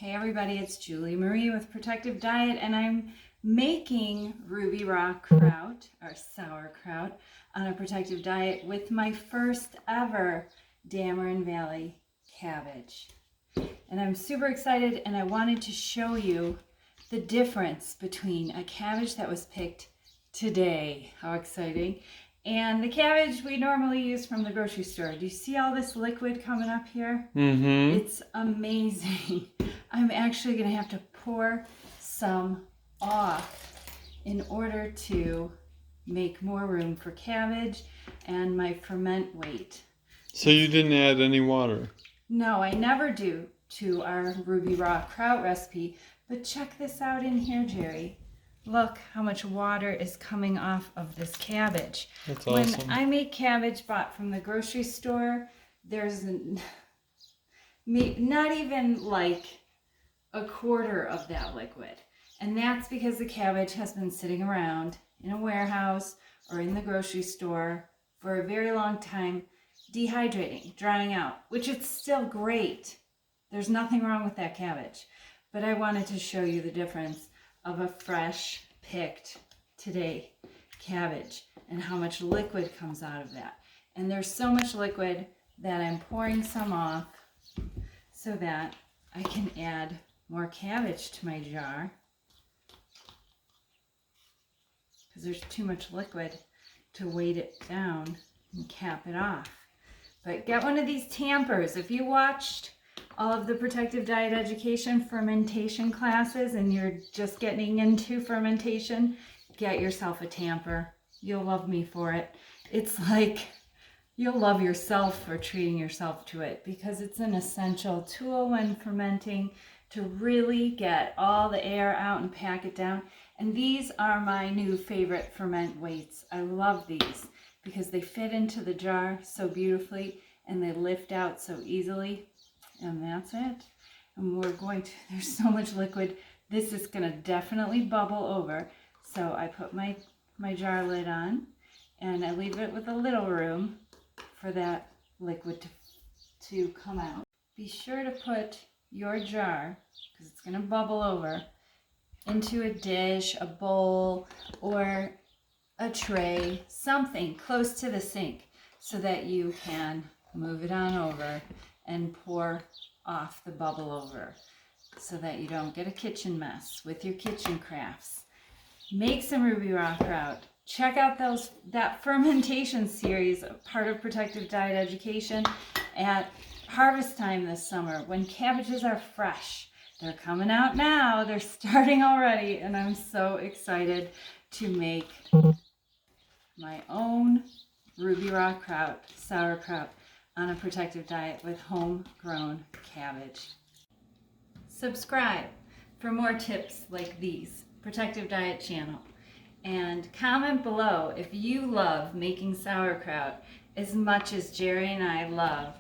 Hey everybody, it's Julie Marie with Protective Diet, and I'm making ruby raw kraut, or sauerkraut, on a protective diet with my first ever Dameron Valley cabbage. And I'm super excited, and I wanted to show you the difference between a cabbage that was picked today, how exciting, and the cabbage we normally use from the grocery store. Do you see all this liquid coming up here? Mm-hmm. It's amazing. I'm actually going to have to pour some off in order to make more room for cabbage and my ferment weight. So you didn't add any water? No, I never do to our ruby raw kraut recipe, but check this out in here, Jerry. Look how much water is coming off of this cabbage. That's awesome. When I make cabbage bought from the grocery store, there's not even like a quarter of that liquid. And that's because the cabbage has been sitting around in a warehouse or in the grocery store for a very long time, dehydrating, drying out, which it's still great. There's nothing wrong with that cabbage. But I wanted to show you the difference of a fresh picked today cabbage and how much liquid comes out of that. And there's so much liquid that I'm pouring some off so that I can add more cabbage to my jar because there's too much liquid to weight it down and cap it off. But get one of these tampers. If you watched all of the Protective Diet Education fermentation classes and you're just getting into fermentation, get yourself a tamper. You'll love me for it. It's like you'll love yourself for treating yourself to it because it's an essential tool when fermenting to really get all the air out and pack it down. And these are my new favorite ferment weights. I love these because they fit into the jar so beautifully and they lift out so easily. And that's it. And there's so much liquid, this is gonna definitely bubble over. So I put my jar lid on and I leave it with a little room for that liquid to come out. Be sure to put your jar, because it's gonna bubble over, into a dish, a bowl, or a tray, something close to the sink so that you can move it on over and pour off the bubble over so that you don't get a kitchen mess with your kitchen crafts. Make some ruby raw kraut. Check out that fermentation series, part of Protective Diet Education, at harvest time this summer when cabbages are fresh. They're coming out now. They're starting already, and I'm so excited to make my own ruby raw kraut, sauerkraut, on a protective diet with homegrown cabbage. Subscribe for more tips like these, Protective Diet channel. And comment below if you love making sauerkraut as much as Jerry and I love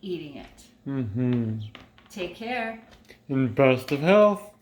eating it. Mm-hmm. Take care. And best of health.